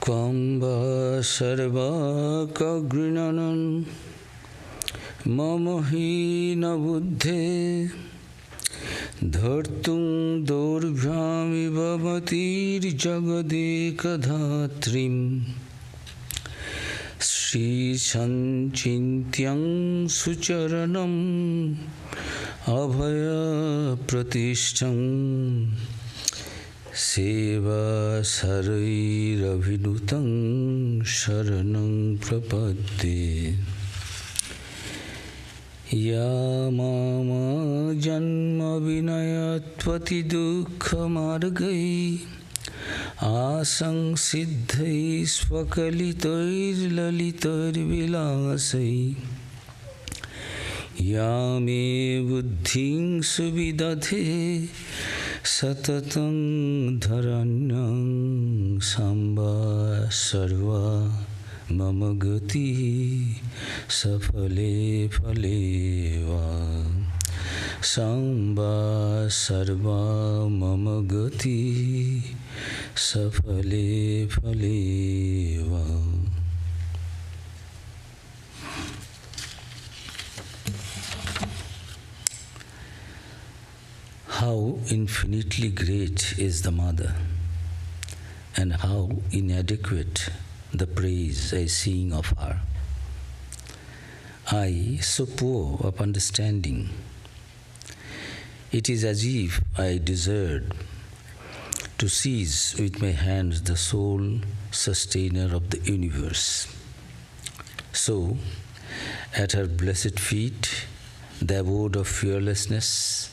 Kwamba sarva kagrinanan mamahi buddhe dhartung dorbhyami bhavatir jagadekadhatrim Sri Sanchintyang Sucharanam Abhaya Pratishtam Seva Sarairavinutang Sharanam Prapadde Ya Mama Janma Vinayatvati Dukha Margai Asang Siddhai Svakalitoir Lalitoir Vilasai Yame Buddhing Subidadhe Satatang Dharanyang Samba Sarva Mamagati Safale Faleva Samba Sarva Mamagati Safale Faleva. How infinitely great is the Mother, and how inadequate the praise I sing of her. I, so poor of understanding, it is as if I desired to seize with my hands the sole sustainer of the universe. So, at her blessed feet, the abode of fearlessness,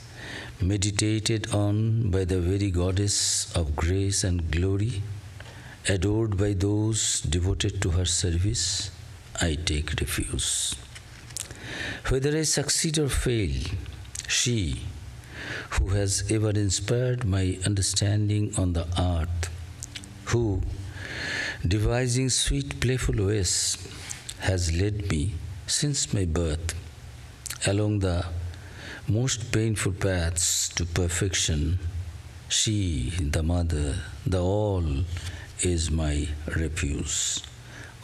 meditated on by the very goddess of grace and glory, adored by those devoted to her service, I take refuge. Whether I succeed or fail, she, who has ever inspired my understanding on the earth, who, devising sweet playful ways, has led me since my birth along the most painful paths to perfection, she, the Mother, the All, is my refuge.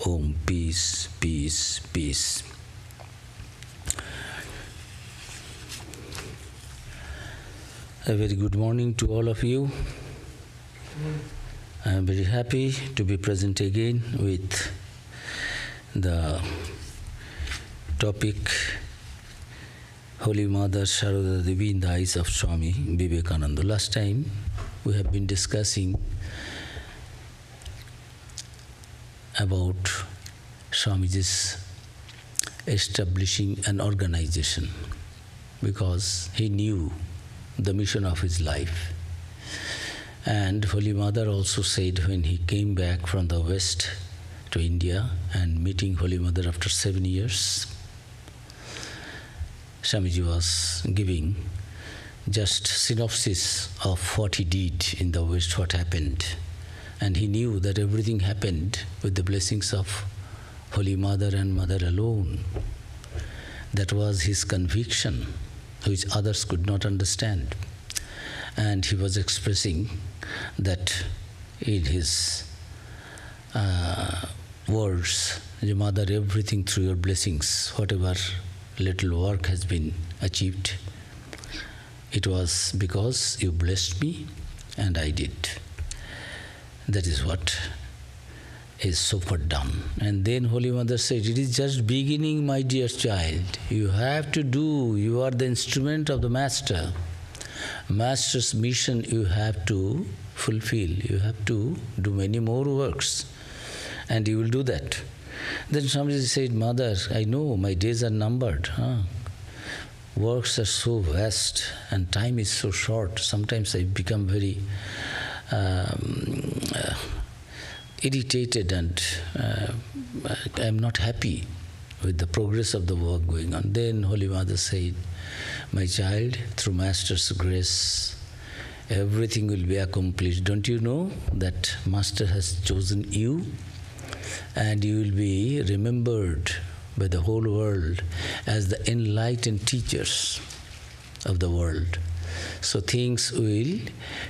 Om, peace, peace, peace. A very good morning to all of you. I am very happy to be present again with the topic Holy Mother Sharada Devi in the eyes of Swami Vivekananda. Last time we have been discussing about Swamiji's establishing an organization because he knew the mission of his life. And Holy Mother also said when he came back from the West to India and meeting Holy Mother after 7 years, Swamiji was giving just synopsis of what he did in the West, what happened. And he knew that everything happened with the blessings of Holy Mother and Mother alone. That was his conviction, which others could not understand. And he was expressing that in his words, Mother, everything through your blessings, whatever little work has been achieved, it was because you blessed me and I did. That is what is so far done. And then Holy Mother said, it is just beginning, my dear child. You have to do, you are the instrument of the Master. Master's mission you have to fulfill. You have to do many more works. And you will do that. Then somebody said, Mother, I know my days are numbered. Works are so vast and time is so short. Sometimes I become very irritated and I am not happy with the progress of the work going on. Then Holy Mother said, my child, through Master's grace, everything will be accomplished. Don't you know that Master has chosen you and you will be remembered by the whole world as the enlightened teachers of the world. So things will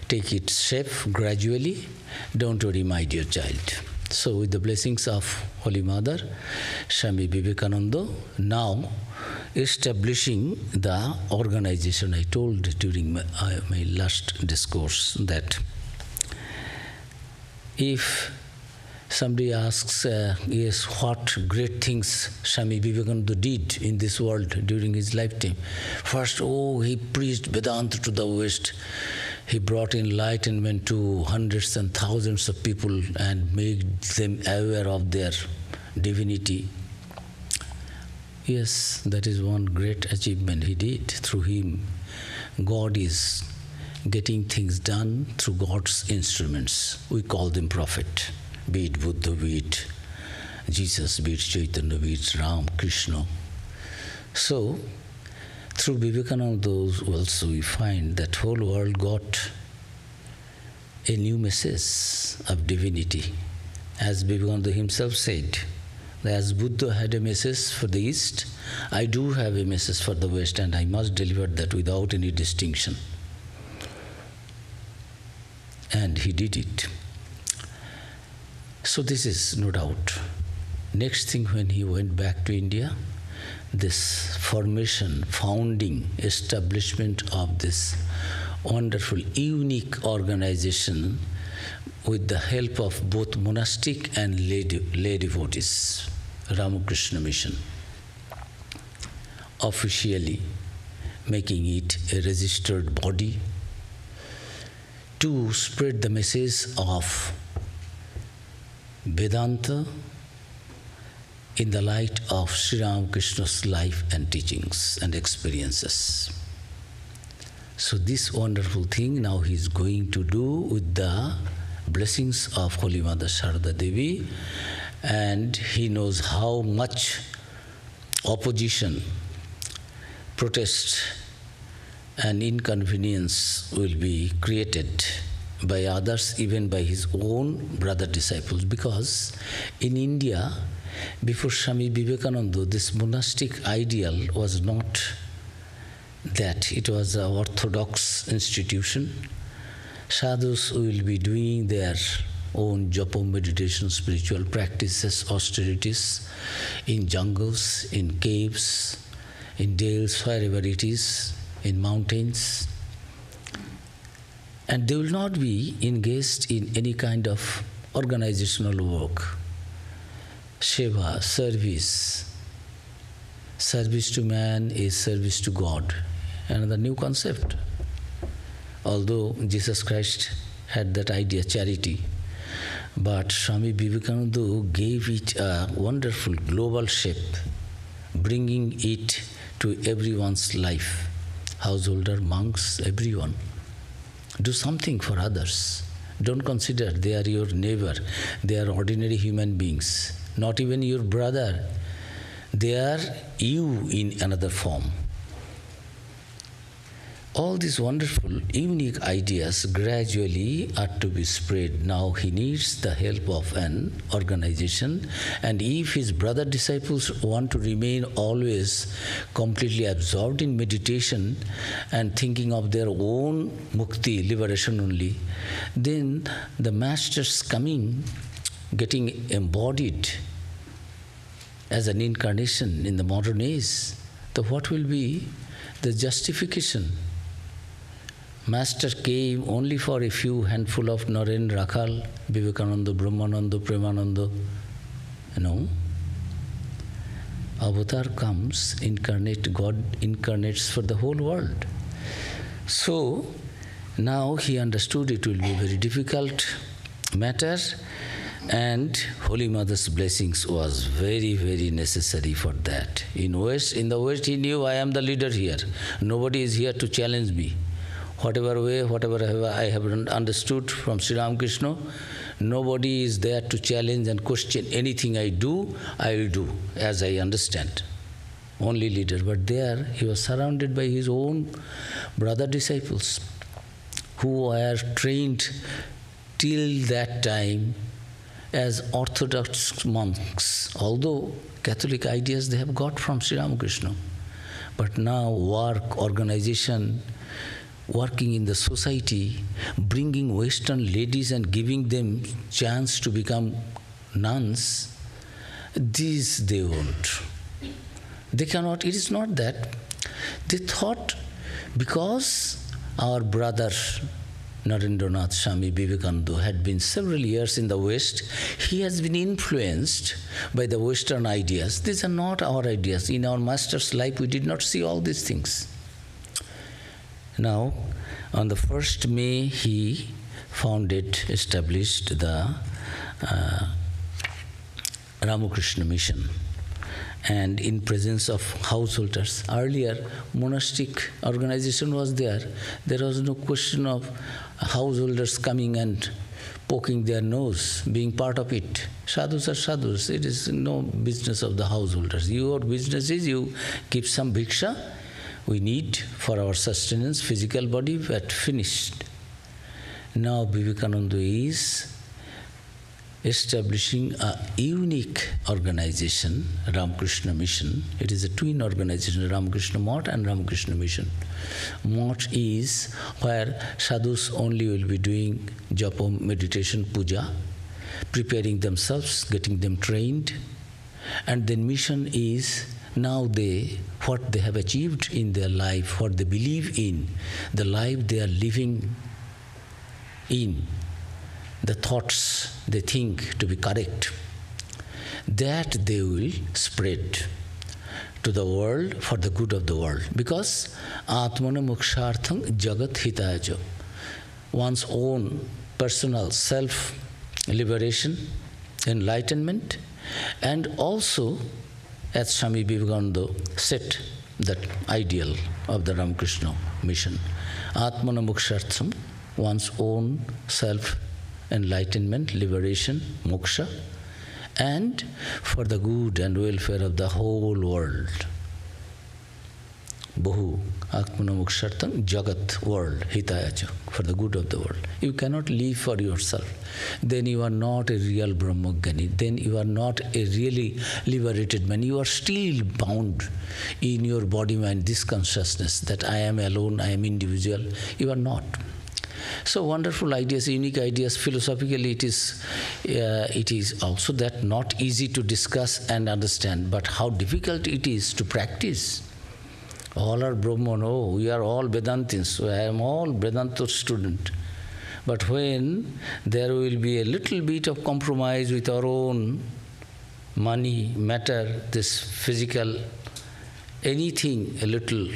take its shape gradually. Don't worry, my dear child. So with the blessings of Holy Mother, Swami Vivekananda now establishing the organization. I told during my last discourse that if somebody asks, yes, what great things Swami Vivekananda did in this world during his lifetime. First, he preached Vedanta to the West. He brought enlightenment to hundreds and thousands of people and made them aware of their divinity. Yes, that is one great achievement he did. Through him, God is getting things done through God's instruments. We call them prophet. Be it Buddha, be it Jesus, be it Chaitanya, be it Ram, Krishna. So, through Vivekananda also we find that whole world got a new message of divinity. As Vivekananda himself said, as Buddha had a message for the East, I do have a message for the West, and I must deliver that without any distinction. And he did it. So this is no doubt. Next thing, when he went back to India, this formation, founding, establishment of this wonderful, unique organization with the help of both monastic and lay devotees, Ramakrishna Mission, officially making it a registered body to spread the message of Vedanta in the light of Sri Ramakrishna's life and teachings and experiences. So this wonderful thing now he is going to do with the blessings of Holy Mother Sharada Devi, and he knows how much opposition, protest and inconvenience will be created by others, even by his own brother disciples, because in India, before Swami Vivekananda, this monastic ideal was not that. It was an orthodox institution. Sadhus will be doing their own japa, meditation, spiritual practices, austerities in jungles, in caves, in dales, wherever it is, in mountains. And they will not be engaged in any kind of organizational work. Seva, service. Service to man is service to God. Another new concept. Although Jesus Christ had that idea, charity, but Swami Vivekananda gave it a wonderful global shape, bringing it to everyone's life. Householder, monks, everyone. Do something for others. Don't consider they are your neighbor. They are ordinary human beings. Not even your brother. They are you in another form. All these wonderful, unique ideas gradually are to be spread. Now he needs the help of an organization, and if his brother disciples want to remain always completely absorbed in meditation and thinking of their own mukti, liberation only, then the masters coming, getting embodied as an incarnation in the modern age, so what will be the justification? Master came only for a few handful of Naren, Rakhal, Vivekananda, Brahmananda, Premananda. No. Avatar comes, incarnate, God incarnates for the whole world. So, now he understood it will be a very difficult matter, and Holy Mother's blessings was very, very necessary for that. In the West he knew, I am the leader here. Nobody is here to challenge me. Whatever way, whatever I have understood from Sri Ramakrishna, nobody is there to challenge and question anything I do, I will do as I understand. Only leader. But there he was surrounded by his own brother disciples who were trained till that time as Orthodox monks, although Catholic ideas they have got from Sri Ramakrishna. But now work, organization, working in the society, bringing Western ladies and giving them chance to become nuns, these they won't. They cannot, it is not that. They thought because our brother Narendranath Swami Vivekananda had been several years in the West, he has been influenced by the Western ideas. These are not our ideas. In our master's life, we did not see all these things. Now, on the 1st May, he established the Ramakrishna Mission, and in presence of householders. Earlier, monastic organization was there. There was no question of householders coming and poking their nose, being part of it. Sadhus are sadhus. It is no business of the householders. Your business is you give some bhiksha. We need for our sustenance, physical body, but finished. Now Vivekananda is establishing a unique organization, Ramakrishna Mission. It is a twin organization, Ramakrishna Math and Ramakrishna Mission. Math is where sadhus only will be doing japa, meditation, puja, preparing themselves, getting them trained. And then mission is now what they have achieved in their life, what they believe in, the life they are living in, the thoughts they think to be correct, that they will spread to the world for the good of the world. Because Atmana Mokshartham Jagat Hitaja, one's own personal self-liberation, enlightenment, and also, as Swami Vivekananda set that ideal of the Ramakrishna Mission, Atmana Mokshartham, one's own self-enlightenment, liberation, moksha, and for the good and welfare of the whole world. Bahu, Atmana Mokshartham, Jagat, world, Hitayacha, for the good of the world. You cannot live for yourself. Then you are not a real Brahmajnani. Then you are not a really liberated man. You are still bound in your body, mind, this consciousness that I am alone, I am individual. You are not. So wonderful ideas, unique ideas. Philosophically, it is also that not easy to discuss and understand, but how difficult it is to practice. All are Brahman. Oh, we are all Vedantins. So I am all Vedanta student. But when there will be a little bit of compromise with our own money, matter, this physical, anything, a little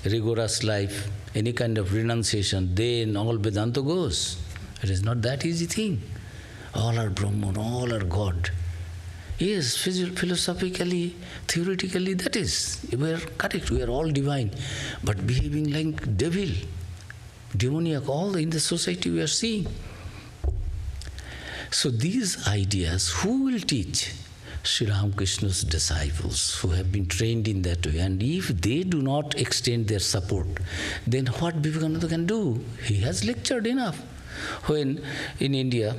rigorous life, any kind of renunciation, then all Vedanta goes. It is not that easy thing. All are Brahman, all are God. Yes, philosophically, theoretically, that is. We are correct, we are all divine. But behaving like devil, demoniac, all in the society we are seeing. So these ideas, who will teach? Sri Ramakrishna's disciples who have been trained in that way. And if they do not extend their support, then what Vivekananda can do? He has lectured enough. When in India,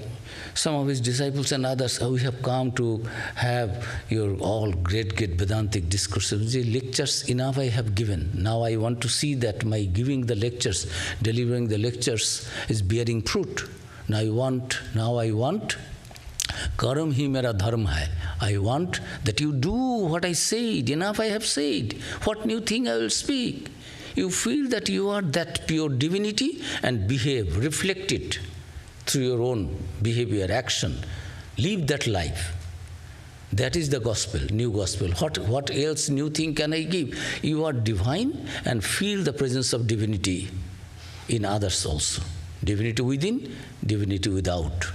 some of his disciples and others, we have come to have your all great Vedantic discourses. The lectures enough I have given. Now I want to see that my giving the lectures, delivering the lectures is bearing fruit. Now I want, Karam hi mera dharma hai. I want that you do what I said. Enough I have said. What new thing I will speak? You feel that you are that pure divinity and behave, reflect it through your own behavior, action. Live that life. That is the gospel, new gospel. What else new thing can I give? You are divine and feel the presence of divinity in others also. Divinity within, divinity without.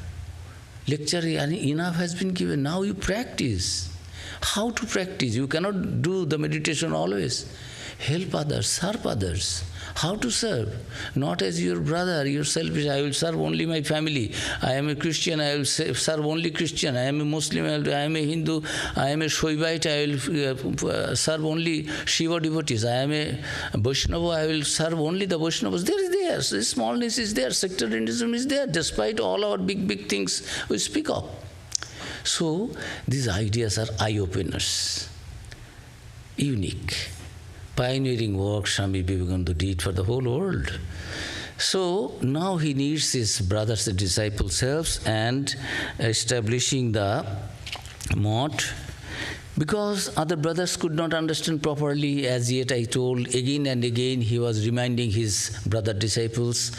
Lecture enough has been given. Now you practice. How to practice? You cannot do the meditation always. Help others, serve others. How to serve? Not as your brother, you're selfish. I will serve only my family. I am a Christian, I will serve only Christian. I am a Muslim, I am a Hindu, I am a Shaivite, I will serve only Shiva devotees. I am a Vaishnava, I will serve only the Vaishnavas. There is there. So smallness is there, sectarianism is there, despite all our big things we speak of. So these ideas are eye-openers, unique. Pioneering work Swami Vivekananda did for the whole world. So now he needs his brothers and disciples' help and establishing the mott, because other brothers could not understand properly. As yet I told, again and again he was reminding his brother disciples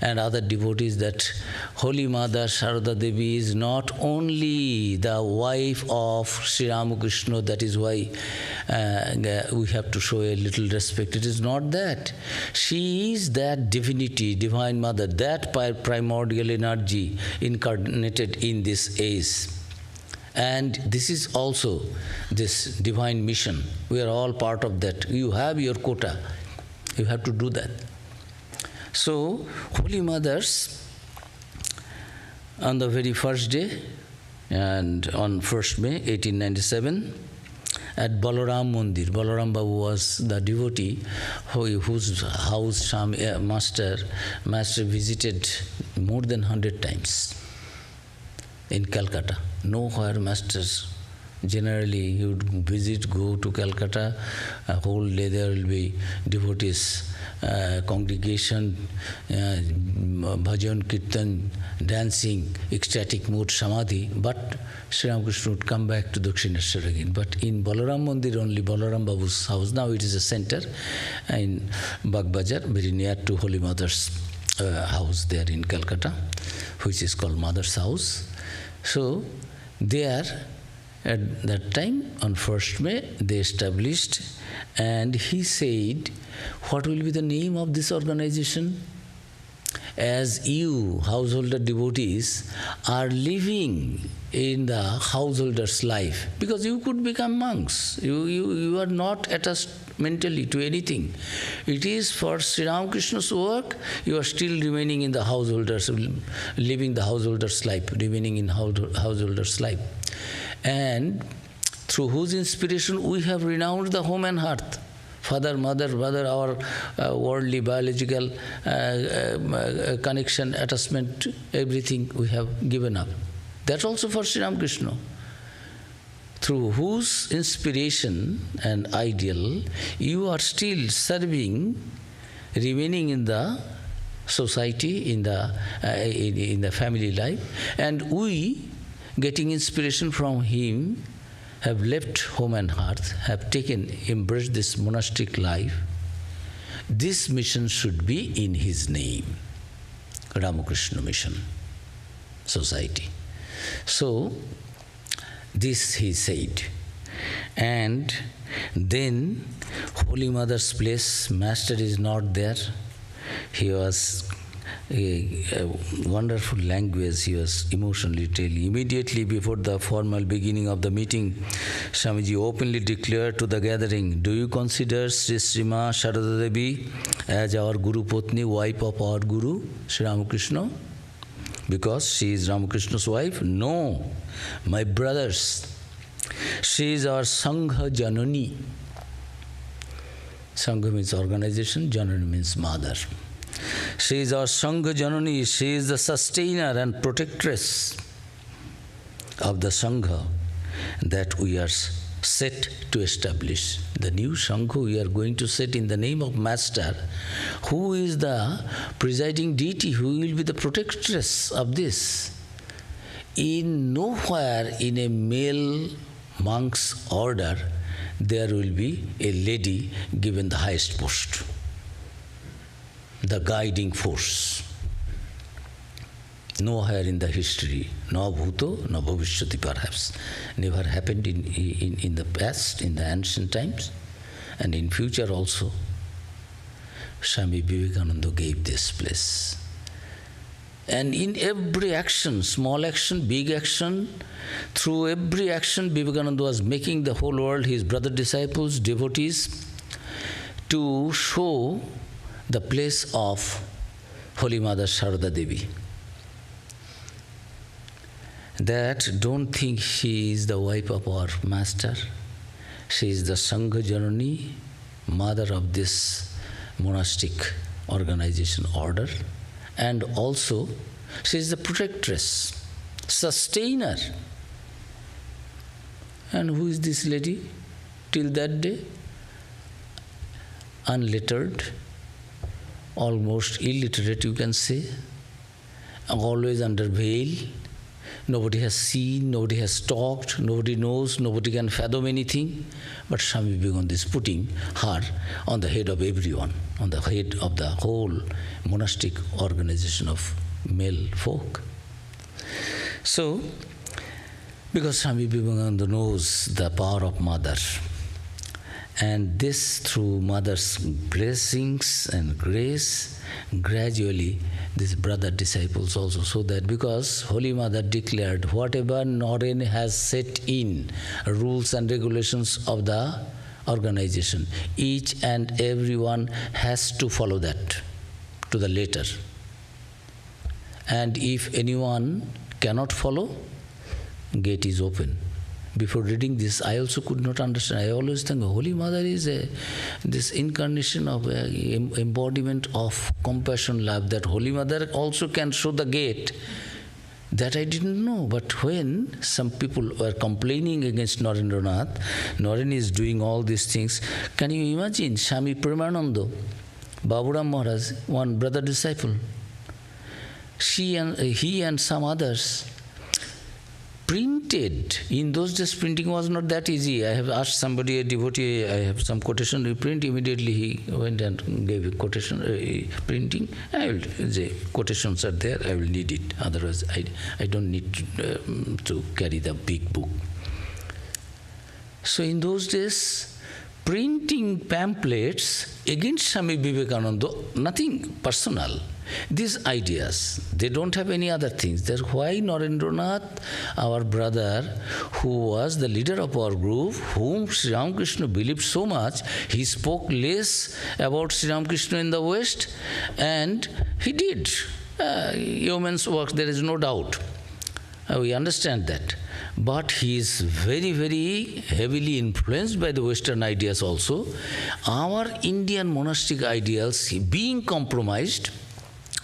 and other devotees that Holy Mother Sharada Devi is not only the wife of Sri Ramakrishna, that is why we have to show a little respect. It is not that. She is that divinity, Divine Mother, that primordial energy incarnated in this age. And this is also this divine mission. We are all part of that. You have your quota. You have to do that. So, Holy Mothers, on the very first day, and on 1st May 1897, at Balaram Mandir, Balaram Babu was the devotee whose house Swami, Master visited more than 100 times in Calcutta. Nowhere masters, generally he would go to Calcutta, a whole day there will be devotees, congregation, bhajan, kirtan, dancing, ecstatic mood, samadhi, but Sri Ramakrishna would come back to Dakshineshwar again. But in Balaram Mandir only, Balaram Babu's house, now it is a center in Bagbajar, very near to Holy Mother's house there in Calcutta, which is called Mother's House. So, there, at that time, on 1st May, they established, and he said, what will be the name of this organization? As you, householder devotees, are living in the householder's life, because you could become monks. You are not attached mentally to anything. It is for Sri Ramakrishna's work, you are still remaining in the householder's, living the householder's life, remaining in householder's life. And through whose inspiration we have renounced the home and hearth. Father, mother, brother, our worldly, biological connection, attachment, everything we have given up. That's also for Sri Ramakrishna. Through whose inspiration and ideal you are still serving, remaining in the society, in the family life, and we, getting inspiration from him, have left home and hearth, have embraced this monastic life. This mission should be in his name, Ramakrishna Mission Society. So, this he said. And then, Holy Mother's place, Master is not there. He was a wonderful language he was emotionally telling. Immediately before the formal beginning of the meeting, Swamiji openly declared to the gathering, do you consider Sri Srima Sharada Devi as our Guru Patni, wife of our Guru, Sri Ramakrishna? Because she is Ramakrishna's wife? No, my brothers. She is our Sangha Janani. Sangha means organization, Janani means mother. She is our Sangha Janani, she is the sustainer and protectress of the Sangha that we are set to establish. The new Sangha we are going to set in the name of Master, who is the presiding deity, who will be the protectress of this. In nowhere in a male monk's order there will be a lady given the highest post, the guiding force. Nowhere in the history, no bhuto, no bhavishyati perhaps, never happened in the past, in the ancient times, and in future also. Swami Vivekananda gave this place. And in every action, small action, big action, through every action, Vivekananda was making the whole world, his brother disciples, devotees, to show the place of Holy Mother Sharada Devi. That don't think she is the wife of our Master. She is the Sangha Janani, mother of this monastic organization order, and also she is the protectress, sustainer. And who is this lady till that day? Unlettered, almost illiterate, you can say, always under veil. Nobody has seen, nobody has talked, nobody knows, nobody can fathom anything. But Swami Vivekananda is putting her on the head of everyone, on the head of the whole monastic organization of male folk. So, because Swami Vivekananda knows the power of Mother, and this through Mother's blessings and grace, gradually these brother disciples also, so that because Holy Mother declared whatever Naren has set in rules and regulations of the organization, each and everyone has to follow that to the letter. And if anyone cannot follow, gate is open. Before reading this, I also could not understand. I always think Holy Mother is this incarnation of embodiment of compassion, love, that Holy Mother also can show the gate. That I didn't know. But when some people were complaining against Narendranath, Naren is doing all these things. Can you imagine Swami Premananda, Baburam Maharaj, one brother disciple, he and some others printed. In those days, printing was not that easy. I have asked somebody, a devotee, I have some quotation to print. Immediately he went and gave a quotation, printing. The quotations are there, I will need it. Otherwise, I don't need to carry the big book. So in those days, printing pamphlets against Swami Vivekananda, nothing personal. These ideas, they don't have any other things. That's why Narendranath, our brother, who was the leader of our group, whom Sri Ramakrishna believed so much, he spoke less about Sri Ramakrishna in the West, and he did yeoman's work, there is no doubt. We understand that. But he is very, very heavily influenced by the Western ideas also. Our Indian monastic ideals being compromised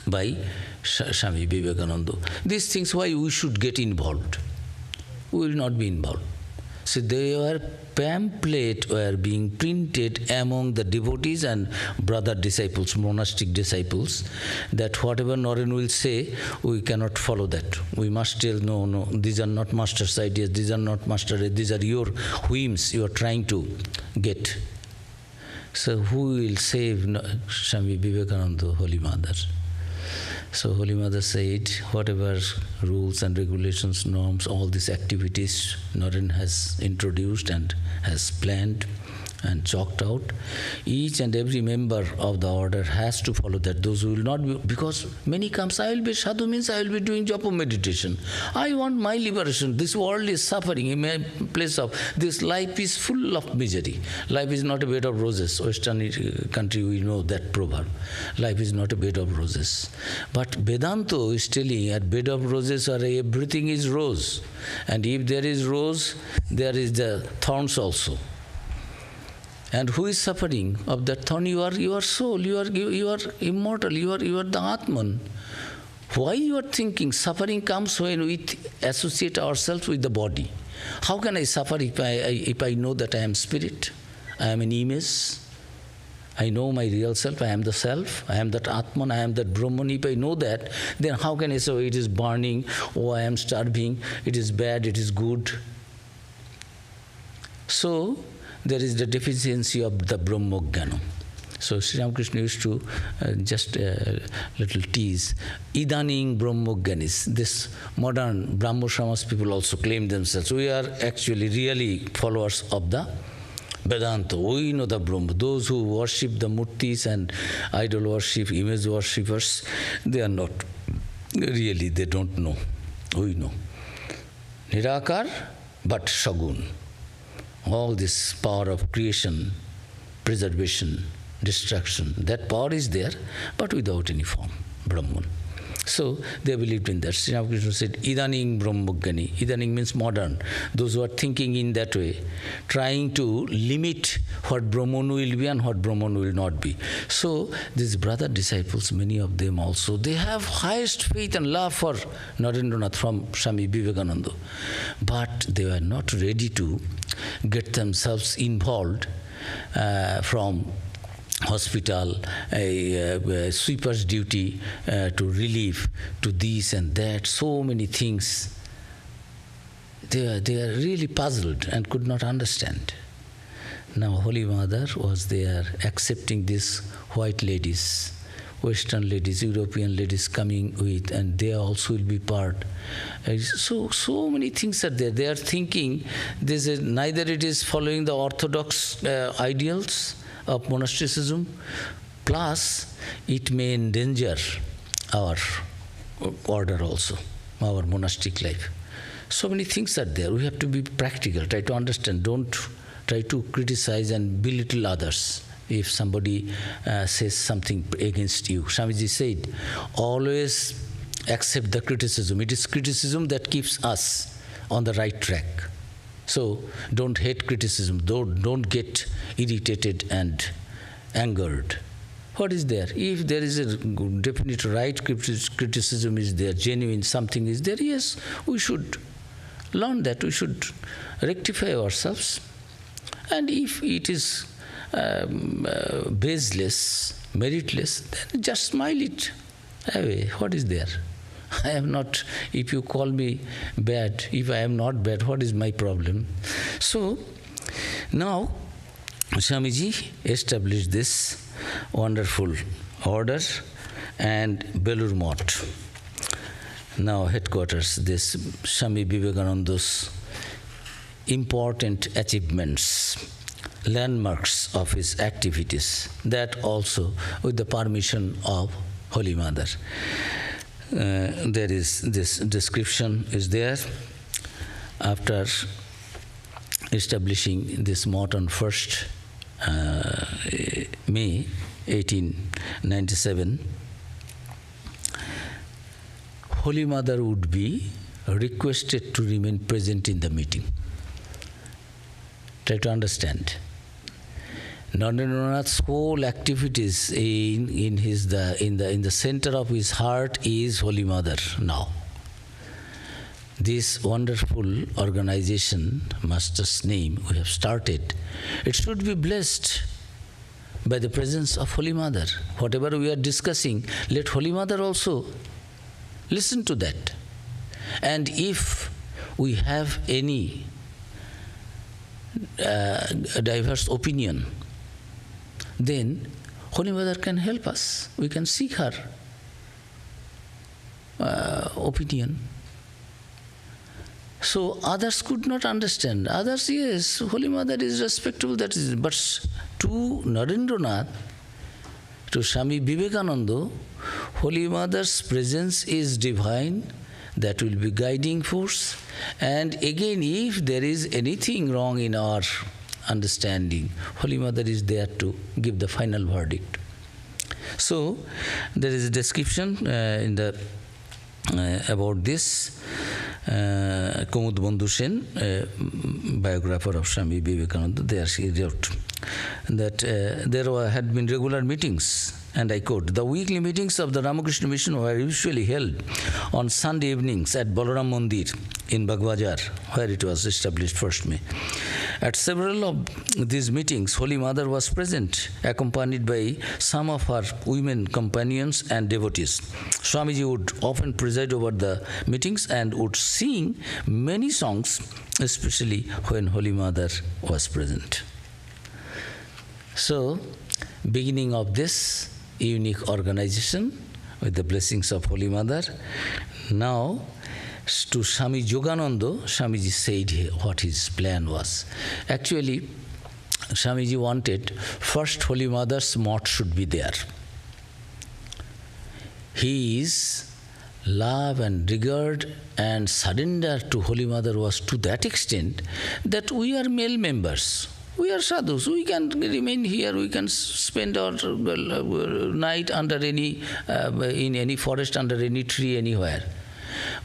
by Swami Vivekananda. These things, why we should get involved? We will not be involved. So pamphlets were being printed among the devotees and brother disciples, monastic disciples, that whatever Naren will say, we cannot follow that. We must tell, no, these are not master's ideas, these are not master's, these are your whims you are trying to get. So who will save Swami Vivekananda, Holy Mother? So Holy Mother said, whatever rules and regulations, norms, all these activities Naren has introduced and has planned and chalked out, each and every member of the order has to follow that. Those who will not be, because many comes, I will be sadhu, means I will be doing japa meditation. I want my liberation. This world is suffering in a place of, this life is full of misery. Life is not a bed of roses. Western country, we know that proverb. Life is not a bed of roses. But Vedanta is telling that bed of roses are everything is rose. And if there is rose, there is the thorns also. And who is suffering of that thorn? Your soul, you are immortal, you are the Atman. Why you are thinking suffering comes when we associate ourselves with the body? How can I suffer if I know that I am spirit? I am an image. I know my real self, I am the self, I am that Atman, I am that Brahman. If I know that, then how can I say it is burning, I am starving, it is bad, it is good? So, there is the deficiency of the Brahmogyanam. So Sri Ramakrishna used to just little tease, Idaning Brahmogyanis. This modern Brahmo Samas people also claim themselves. We are actually really followers of the Vedanta. We know the Brahma. Those who worship the murtis and idol worship, image worshippers, they are not. Really, they don't know. We know. Nirakar, but Sagun. All this power of creation, preservation, destruction, that power is there, but without any form, Brahman. So they believed in that. Sri Ramakrishna said, Idaning Brahmogyani. Idaning means modern. Those who are thinking in that way, trying to limit what Brahman will be and what Brahman will not be. So these brother disciples, many of them also, they have highest faith and love for Narendranath from Swami Vivekananda. But they were not ready to get themselves involved from hospital, a sweeper's duty to relief, to this and that, so many things. They are really puzzled and could not understand. Now Holy Mother was there accepting these white ladies, Western ladies, European ladies coming with, and they also will be part. So many things are there. They are thinking neither it is following the orthodox ideals of monasticism, plus it may endanger our order also, our monastic life. So many things are there. We have to be practical, try to understand. Don't try to criticize and belittle others if somebody says something against you. Swamiji said, always accept the criticism. It is criticism that keeps us on the right track. So don't hate criticism. Don't get irritated and angered. What is there? If there is a definite right criticism is there, genuine something is there, yes, we should learn that. We should rectify ourselves. And if it is baseless, meritless, then just smile it away. What is there? I am not, if you call me bad, if I am not bad, what is my problem? So, now, Swamiji established this wonderful order and Belur Math. Now, headquarters, this Swami Vivekananda's important achievements, landmarks of his activities, that also with the permission of Holy Mother. There is this description is there. After establishing this Math on 1st May 1897, Holy Mother would be requested to remain present in the meeting. Try to understand. Narendranath's whole activities in the center of his heart is Holy Mother now. This wonderful organization, Master's name, we have started. It should be blessed by the presence of Holy Mother. Whatever we are discussing, let Holy Mother also listen to that. And if we have any diverse opinion, then Holy Mother can help us. We can seek her opinion. So others could not understand. Others, yes, Holy Mother is respectable, that is. But to Narendranath, to Swami Vivekananda, Holy Mother's presence is divine. That will be guiding force. And again, if there is anything wrong in our understanding, Holy Mother is there to give the final verdict. So there is a description in the about this. Kumud Bandhu Sen, biographer of Swami Vivekananda, there she wrote that there had been regular meetings, and I quote, "The weekly meetings of the Ramakrishna Mission were usually held on Sunday evenings at Balaram Mandir in Bagbajar, where it was established 1st May. At several of these meetings, Holy Mother was present, accompanied by some of her women companions and devotees. Swamiji would often preside over the meetings and would sing many songs, especially when Holy Mother was present." So, beginning of this unique organization with the blessings of Holy Mother. Now, to Swami Yogananda, Swamiji said what his plan was. Actually, Swamiji wanted first Holy Mother's Math should be there. His love and regard and surrender to Holy Mother was to that extent that we are male members. We are sadhus. We can remain here. We can spend our night under in any forest, under any tree, anywhere.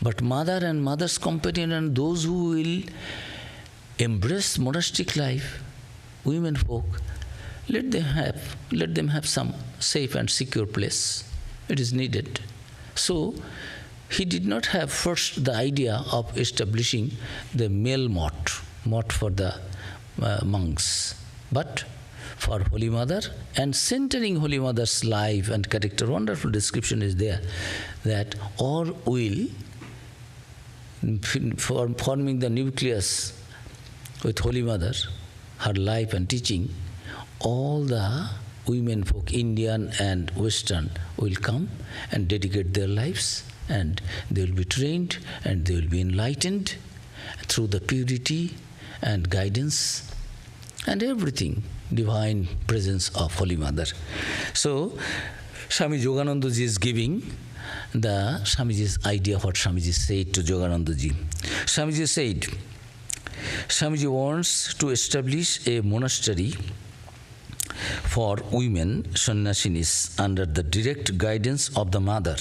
But Mother and Mother's companion and those who will embrace monastic life, women folk, let them have some safe and secure place. It is needed. So he did not have first the idea of establishing the male Math for the monks. But for Holy Mother and centering Holy Mother's life and character. Wonderful description is there that all will, for forming the nucleus with Holy Mother, her life and teaching, all the women folk, Indian and Western, will come and dedicate their lives, and they will be trained and they will be enlightened through the purity and guidance and everything, divine presence of Holy Mother. So, Swami Yogananda ji is giving the Swamiji's idea, what Swamiji said to Yogananda ji. Swamiji said, Swamiji wants to establish a monastery for women sannyasinis under the direct guidance of the Mother.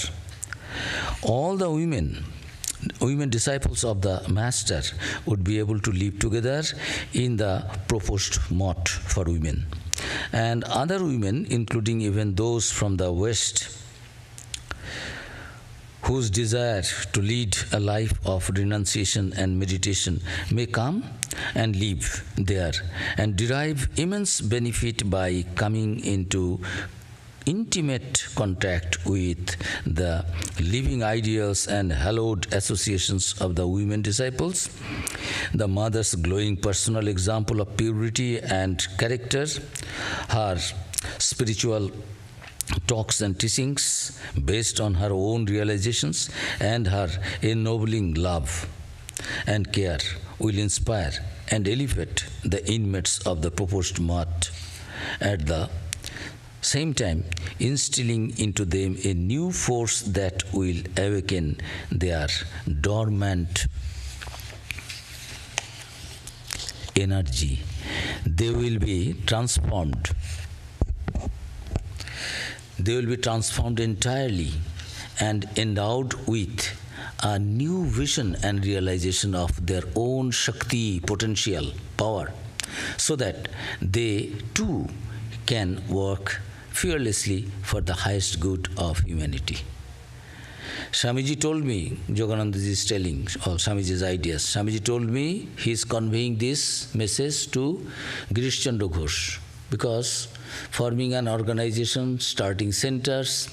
All the women disciples of the Master would be able to live together in the proposed mott for women. And other women, including even those from the West, whose desire to lead a life of renunciation and meditation, may come and live there and derive immense benefit by coming into intimate contact with the living ideals and hallowed associations of the women disciples. The Mother's glowing personal example of purity and character, her spiritual talks and teachings based on her own realizations, and her ennobling love and care will inspire and elevate the inmates of the proposed mott, at the same time instilling into them a new force that will awaken their dormant energy. They will be transformed. They will be transformed entirely and endowed with a new vision and realization of their own Shakti, potential, power, so that they too can work fearlessly for the highest good of humanity. Swamiji told me, Yogananda ji is telling all Swamiji's ideas. Swamiji told me he is conveying this message to Girish Chandra Ghosh, because forming an organization, starting centers,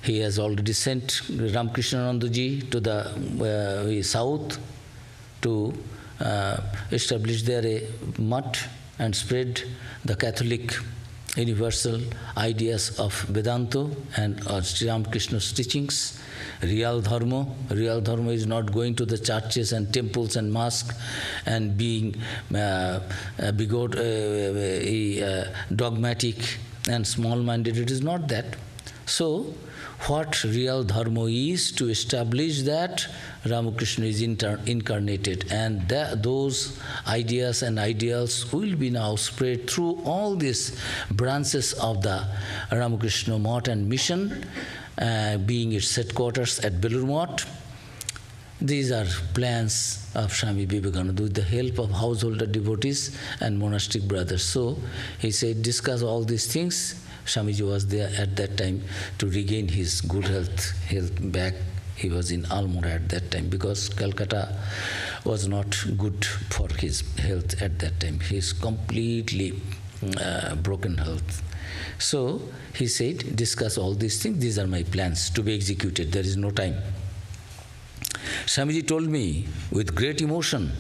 he has already sent Ramakrishnananda ji to the south to establish there a mott and spread the Catholic universal ideas of Vedanta and Sri Ramakrishna's teachings. Real Dharma is not going to the churches and temples and mosques and being dogmatic and small-minded. It is not that. So, what real Dharma is, to establish that Ramakrishna is incarnated, and those ideas and ideals will be now spread through all these branches of the Ramakrishna Math and mission, being its headquarters at Belur Math. These are plans of Swami Vivekananda with the help of householder devotees and monastic brothers. So he said, discuss all these things. Swamiji was there at that time to regain his good health back. He was in Almora at that time, because Calcutta was not good for his health at that time. He is completely broken health. So he said, discuss all these things. These are my plans to be executed. There is no time. Swamiji told me with great emotion,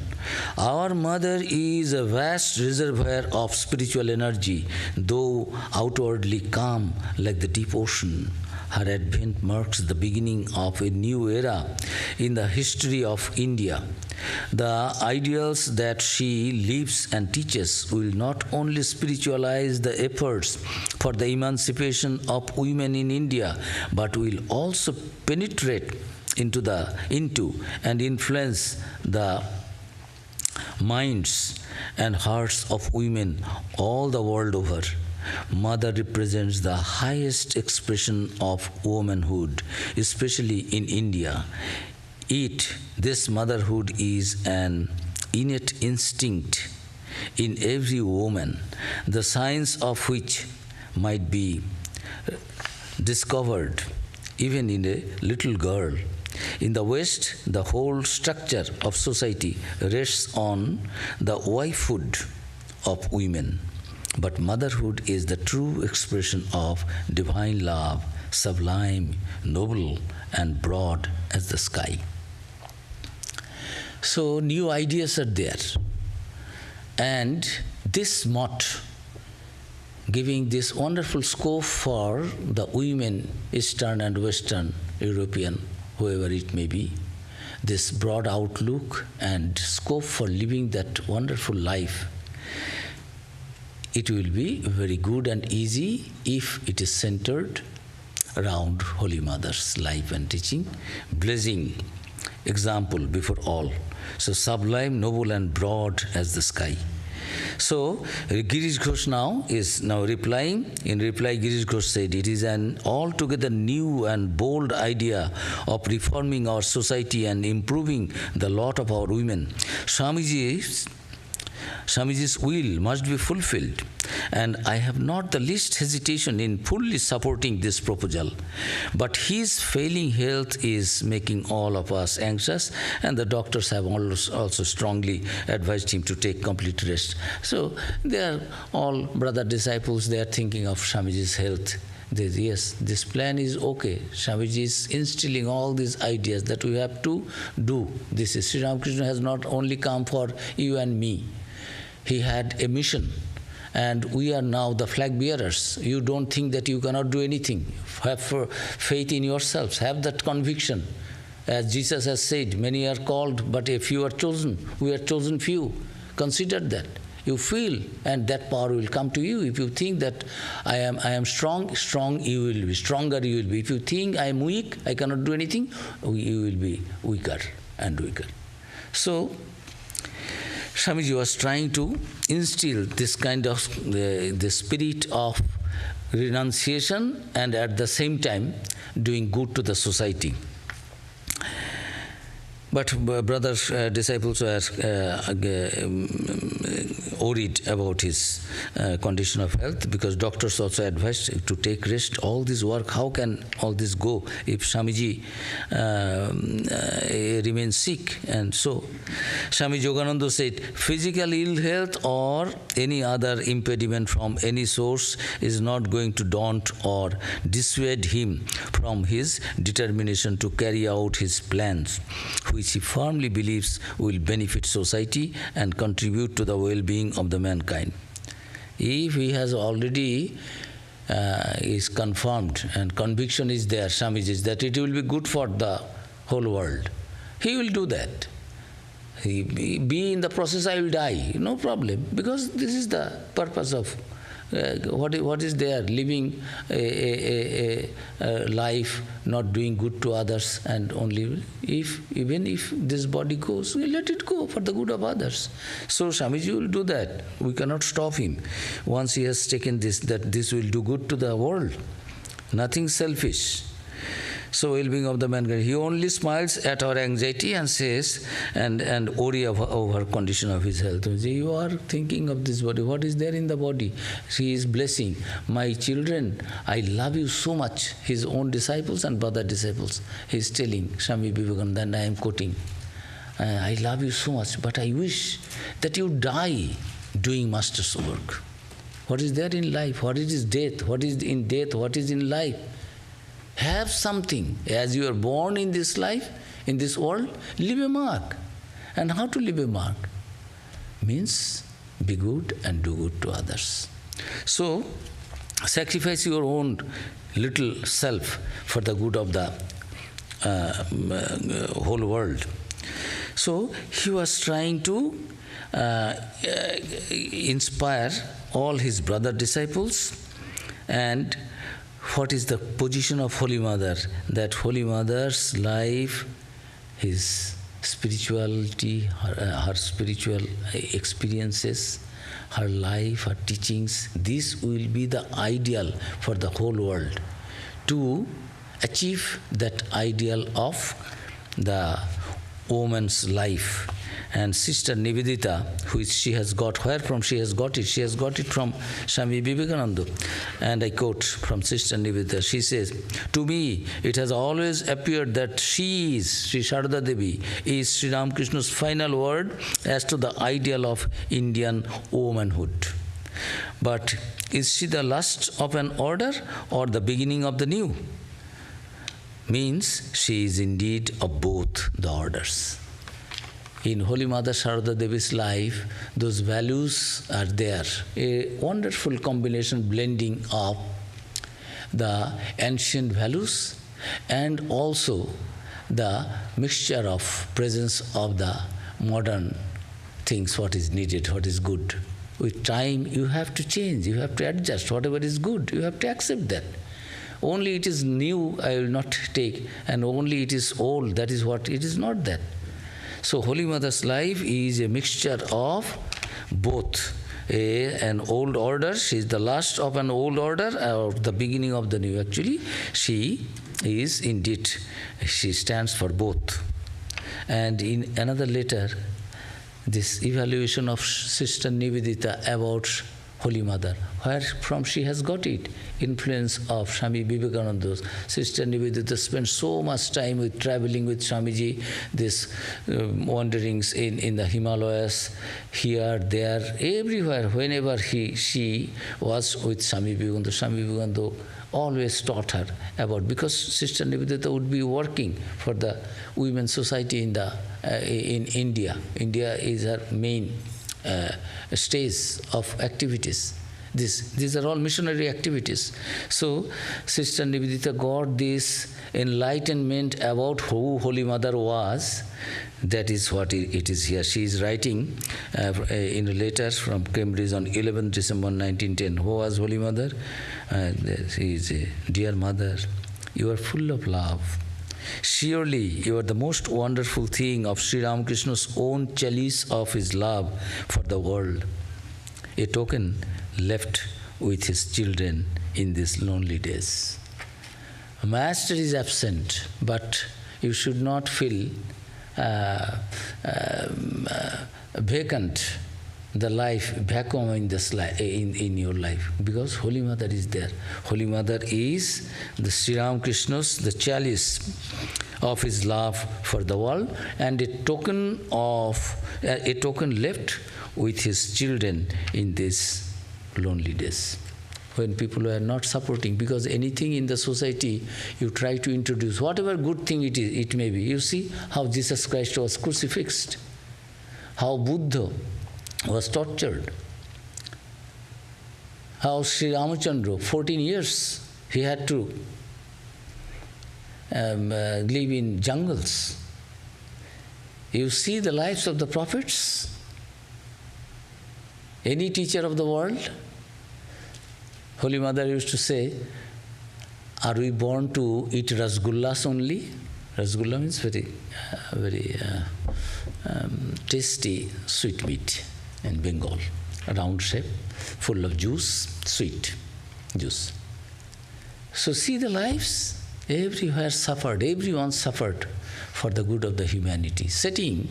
our Mother is a vast reservoir of spiritual energy, though outwardly calm like the deep ocean. Her advent marks the beginning of a new era in the history of India. The ideals that she lives and teaches will not only spiritualize the efforts for the emancipation of women in India, but will also penetrate into and influence the minds and hearts of women all the world over. Mother represents the highest expression of womanhood, especially in India. This motherhood is an innate instinct in every woman, the signs of which might be discovered even in a little girl. In the West, the whole structure of society rests on the wifehood of women. But motherhood is the true expression of divine love, sublime, noble, and broad as the sky. So new ideas are there. And this motto, giving this wonderful scope for the women, Eastern and Western, European, whoever it may be, this broad outlook and scope for living that wonderful life, it will be very good and easy if it is centered around Holy Mother's life and teaching, blessing, example before all. So sublime, noble and broad as the sky. So Girish Ghosh now is replying. In reply, Girish Ghosh said, it is an altogether new and bold idea of reforming our society and improving the lot of our women. Swamiji's will must be fulfilled, and I have not the least hesitation in fully supporting this proposal. But his failing health is making all of us anxious, and the doctors have also strongly advised him to take complete rest. So they are all brother disciples, they are thinking of Swamiji's health. Yes, this plan is okay. Swamiji is instilling all these ideas that we have to do. This is Sri Ramakrishna has not only come for you and me. He had a mission, and we are now the flag bearers. You don't think that you cannot do anything. Have faith in yourselves. Have that conviction. As Jesus has said, many are called, but a few are chosen. We are chosen few. Consider that. You feel, and that power will come to you. If you think that I am strong you will be. Stronger you will be. If you think I am weak, I cannot do anything, you will be weaker and weaker. So Swamiji was trying to instill this kind of the spirit of renunciation and at the same time doing good to the society. But brothers, disciples were worried about his condition of health, because doctors also advised to take rest. All this work, how can all this go if Swamiji remains sick? And so Swami Yogananda said, physical ill health or any other impediment from any source is not going to daunt or dissuade him from his determination to carry out his plans, which he firmly believes will benefit society and contribute to the well-being of the mankind. If he has already is confirmed and conviction is there, Swamiji's, that it will be good for the whole world, he will do that. He be in the process, I will die, no problem, because this is the purpose of what is there, living a life, not doing good to others, and only even if this body goes, we let it go for the good of others. So Swamiji will do that. We cannot stop him. Once he has taken this, that this will do good to the world, nothing selfish. So well-being of the mankind. He only smiles at our anxiety and says, and worry over condition of his health. You are thinking of this body. What is there in the body? He is blessing. My children, I love you so much. His own disciples and brother disciples. He is telling, Swami Vivekananda, and I am quoting, I love you so much, but I wish that you die doing master's work. What is there in life? What is death? What is in death? What is in life? Have something. As you are born in this life, in this world, leave a mark. And how to leave a mark? Means be good and do good to others. So, sacrifice your own little self for the good of the whole world. So, he was trying to inspire all his brother disciples. And what is the position of Holy Mother? That Holy Mother's life, his spirituality, her spiritual experiences, her life, her teachings, this will be the ideal for the whole world to achieve that ideal of the woman's life. And Sister Nivedita, which she has got, where from she has got it? She has got it from Swami Vivekananda. And I quote from Sister Nivedita, she says, to me, it has always appeared that she is, Sri Sharada Devi, is Sri Ramakrishna's final word as to the ideal of Indian womanhood. But is she the last of an order or the beginning of the new? Means she is indeed of both the orders. In Holy Mother Sharada Devi's life, those values are there. A wonderful combination, blending of the ancient values and also the mixture of presence of the modern things, what is needed, what is good. With time, you have to change, you have to adjust. Whatever is good, you have to accept that. Only it is new, I will not take, and only it is old, that is what, it is not that. So Holy Mother's life is a mixture of both. An old order, she is the last of an old order, or the beginning of the new. Actually, she is indeed, she stands for both. And in another letter, this evaluation of Sister Nivedita about Holy Mother, where from she has got it? Influence of Swami Vivekananda. Sister Nivedita spent so much time with traveling with Swamiji, this wanderings in the Himalayas, here, there, everywhere, whenever she was with Swami Vivekananda always taught her about, because Sister Nivedita would be working for the women's society in India. India is her main stage of activities. These are all missionary activities. So Sister Nivedita got this enlightenment about who Holy Mother was. That is what it is here. She is writing in a letter from Cambridge on 11 December 1910. Who was Holy Mother? She is a dear Mother. You are full of love. Surely you are the most wonderful thing of Sri Ramakrishna's own chalice of his love for the world. A token left with his children in these lonely days. A master is absent, but you should not feel vacant, the life, vacuum in your life, because Holy Mother is there. Holy Mother is the Sri Ramakrishna's, the chalice of his love for the world, and a token left with his children in these lonely days, when people were not supporting, because anything in the society you try to introduce, whatever good thing it may be. You see how Jesus Christ was crucifixed, how Buddha was tortured, how Sri Ramachandra, 14 years, he had to live in jungles. You see the lives of the prophets. Any teacher of the world, Holy Mother used to say, are we born to eat rasgullas only? Rasgulla means very tasty sweetmeat in Bengal, a round shape, full of juice, sweet juice. So see the lives, everywhere suffered, everyone suffered for the good of the humanity, setting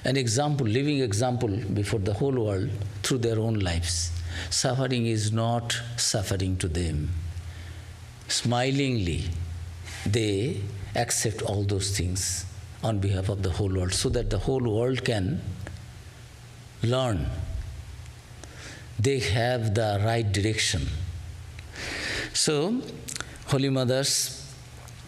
an example, living example before the whole world through their own lives. Suffering is not suffering to them. Smilingly, they accept all those things on behalf of the whole world, so that the whole world can learn. They have the right direction. So, Holy Mother's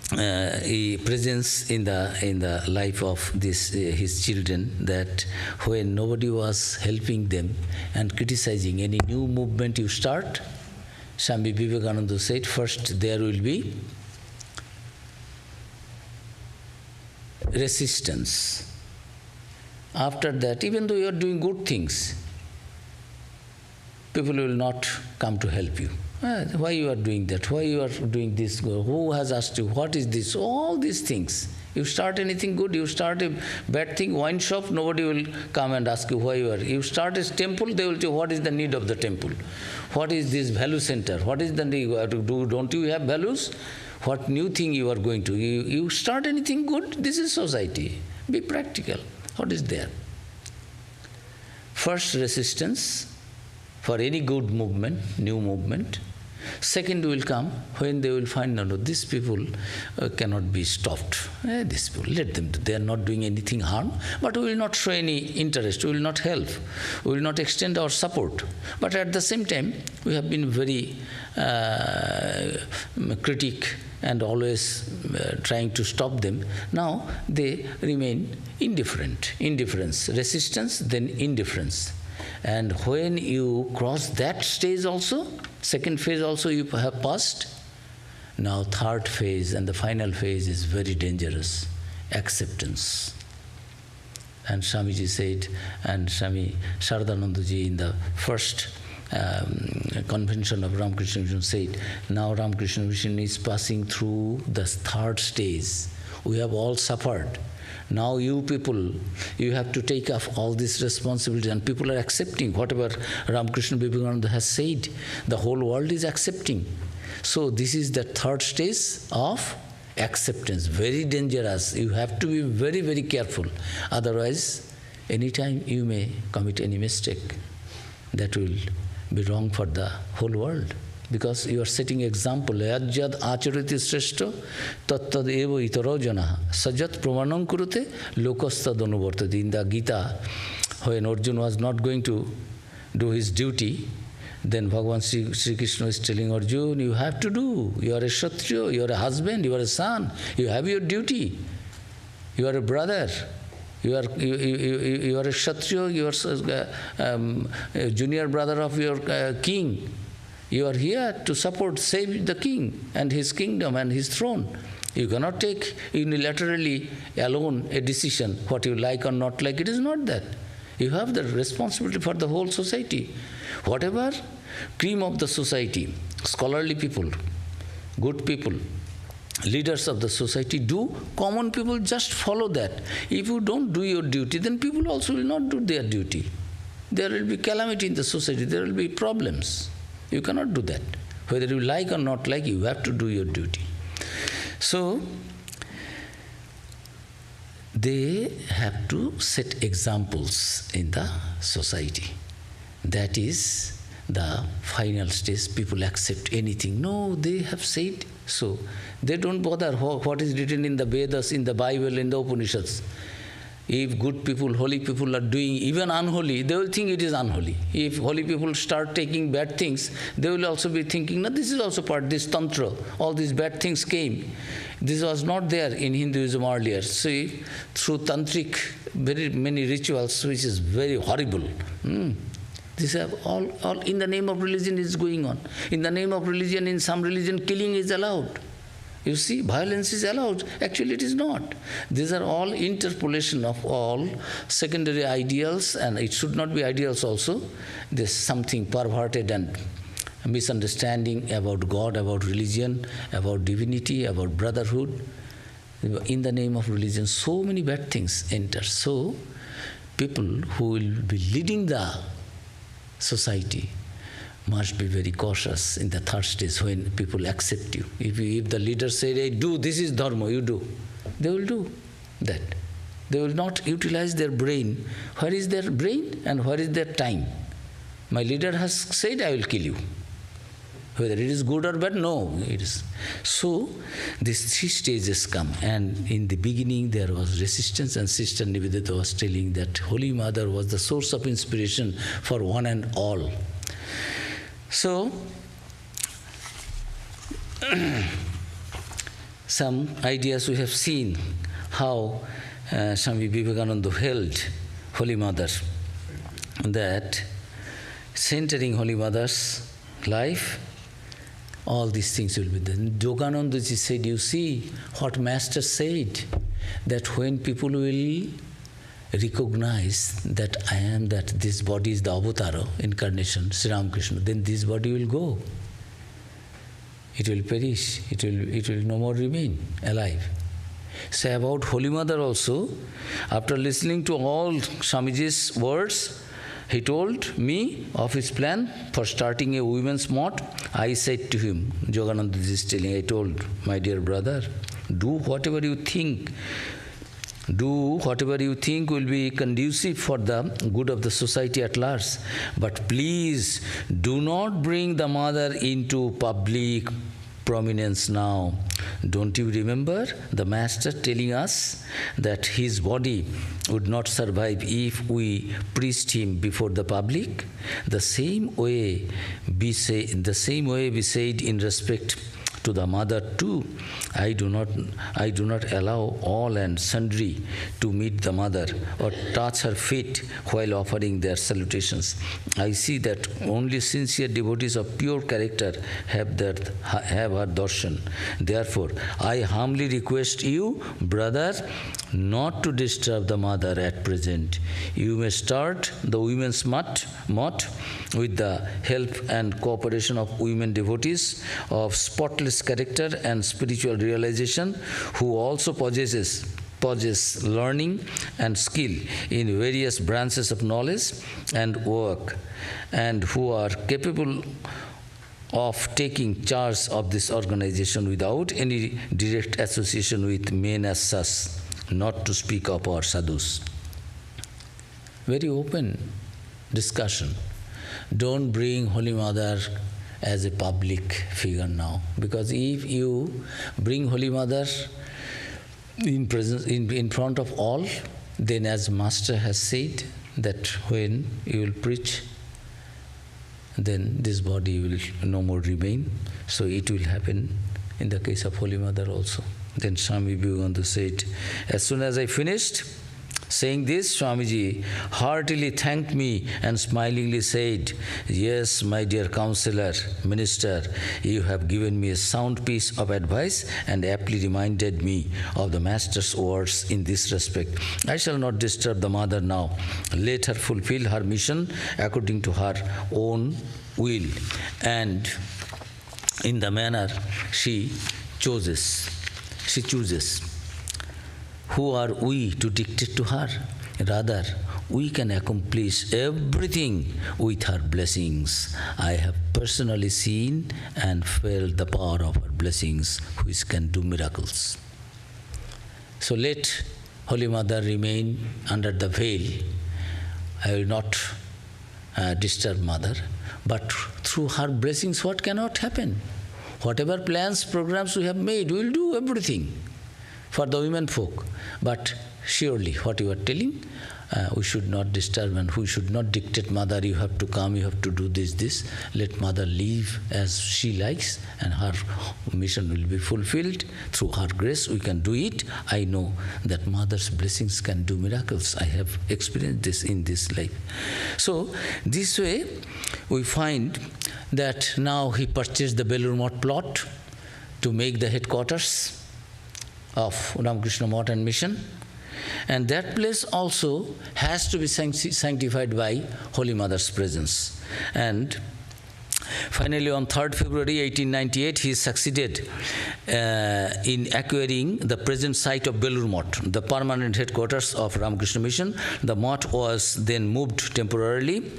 presence in the life of his children, that when nobody was helping them and criticizing any new movement you start, Swami Vivekananda said, first there will be resistance. After that, even though you are doing good things, people will not come to help you. Why you are doing that? Why you are doing this? Who has asked you? What is this? All these things. You start anything good, you start a bad thing, wine shop, nobody will come and ask you why you are. You start a temple, they will tell you what is the need of the temple. What is this value center? What is the need you have to do? Don't you have values? What new thing you are going to? You start anything good, this is society. Be practical. What is there? First resistance for any good movement, new movement. Second will come when they will find, no, these people cannot be stopped. These people, let them do. They are not doing anything harm, but we will not show any interest, we will not help, we will not extend our support. But at the same time, we have been very critic and always trying to stop them. Now they remain indifferent. Indifference, resistance, then indifference. And when you cross that stage also, second phase also you have passed, now third phase and the final phase is very dangerous, acceptance. And Swamiji said, and Swami Saradanandaji in the first convention of Ramakrishna Mission said, now Ramakrishna Mission is passing through the third stage. We have all suffered. Now you people, you have to take up all this responsibility, and people are accepting whatever Ramakrishna Vivekananda has said. The whole world is accepting. So this is the third stage of acceptance. Very dangerous. You have to be very, very careful. Otherwise, anytime you may commit any mistake, that will be wrong for the whole world. Because you are setting example. Yajjad acharati shreshta tattad eva itaro janaha sajat pramanam kurute lokastad anuvartati. In the Gita, when Arjuna was not going to do his duty, then Bhagavan Sri Krishna is telling Arjuna, you have to do. You are a Kshatriya, you are a husband, you are a son. You have your duty. You are a brother. You are a Kshatriya, you are a junior brother of your king. You are here to support, save the king and his kingdom and his throne. You cannot take unilaterally alone a decision, what you like or not like. It is not that. You have the responsibility for the whole society. Whatever cream of the society, scholarly people, good people, leaders of the society do, common people just follow that. If you don't do your duty, then people also will not do their duty. There will be calamity in the society, there will be problems. You cannot do that. Whether you like or not like, you have to do your duty. So, they have to set examples in the society. That is the final stage. People accept anything. No, they have said so. They don't bother what is written in the Vedas, in the Bible, in the Upanishads. If good people, holy people are doing even unholy, they will think it is unholy. If holy people start taking bad things, they will also be thinking, no, this is also part, this tantra, all these bad things came. This was not there in Hinduism earlier. See, through tantric, very many rituals, which is very horrible. These are all in the name of religion is going on. In the name of religion, in some religion, killing is allowed. You see, violence is allowed. Actually, it is not. These are all interpolation of all secondary ideals, and it should not be ideals also. There's something perverted and misunderstanding about God, about religion, about divinity, about brotherhood. In the name of religion, so many bad things enter. So, people who will be leading the society must be very cautious in the third stage when people accept you. If the leader say, hey, do, this is dharma, you do, they will do that. They will not utilize their brain. Where is their brain and where is their time? My leader has said, I will kill you. Whether it is good or bad, no, it is. So, these three stages come, and in the beginning there was resistance, and Sister Nivedita was telling that Holy Mother was the source of inspiration for one and all. So, some ideas we have seen how Swami Vivekananda held Holy Mother, that centering Holy Mother's life, all these things will be there. Yoganandaji said, you see what Master said, that when people will recognize that I am, that this body is the avatara, incarnation, Sri Ramakrishna, then this body will go. It will perish. It will no more remain alive. So about Holy Mother also, after listening to all Swamiji's words, he told me of his plan for starting a women's mott. I said to him, Yoganandaji is telling, I told, my dear brother, do whatever you think Do whatever you think will be conducive for the good of the society at large. But please do not bring the mother into public prominence now. Don't you remember the Master telling us that his body would not survive if we preached him before the public? The same way we said in respect to the mother too. I do not allow all and sundry to meet the mother or touch her feet while offering their salutations. I see that only sincere devotees of pure character have her darshan. Therefore, I humbly request you, brother, not to disturb the mother at present. You may start the women's mat with the help and cooperation of women devotees of spotless character and spiritual realization, who also possess learning and skill in various branches of knowledge and work, and who are capable of taking charge of this organization without any direct association with men as such, not to speak of our sadhus. Very open discussion. Don't bring Holy Mother as a public figure now, because if you bring Holy Mother in front of all, then as Master has said, that when you will preach, then this body will no more remain. So it will happen in the case of Holy Mother also. Then Swami Vivekananda said, as soon as I finished saying this, Swamiji heartily thanked me and smilingly said, yes, my dear counselor, minister, you have given me a sound piece of advice and aptly reminded me of the Master's words in this respect. I shall not disturb the mother now. Let her fulfill her mission according to her own will and in the manner she chooses. Who are we to dictate to her? Rather, we can accomplish everything with her blessings. I have personally seen and felt the power of her blessings, which can do miracles. So let Holy Mother remain under the veil. I will not disturb Mother, but through her blessings, what cannot happen? Whatever plans, programs we have made, we will do everything for the women folk. But surely what you are telling, we should not disturb and we should not dictate, Mother, you have to come, you have to do this. Let Mother live as she likes and her mission will be fulfilled. Through her grace we can do it. I know that Mother's blessings can do miracles. I have experienced this in this life. So this way we find that now he purchased the Belur Math plot to make the headquarters of Ramakrishna Math and Mission, and that place also has to be sanctified by Holy Mother's presence. And finally, on 3rd February 1898, he succeeded in acquiring the present site of Belur Math, the permanent headquarters of Ramakrishna Mission. The Math was then moved temporarily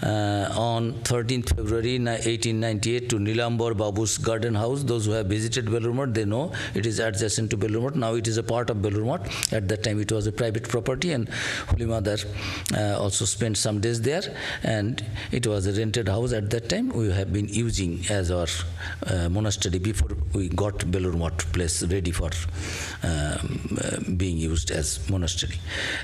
on 13th February 1898 to Nilambar Babu's garden house. Those who have visited Belur Math, they know it is adjacent to Belur Math. Now it is a part of Belur Math. At that time it was a private property, and Holy Mother also spent some days there, and it was a rented house at that time. We have been using as our monastery before we got Belur Math place ready for being used as monastery.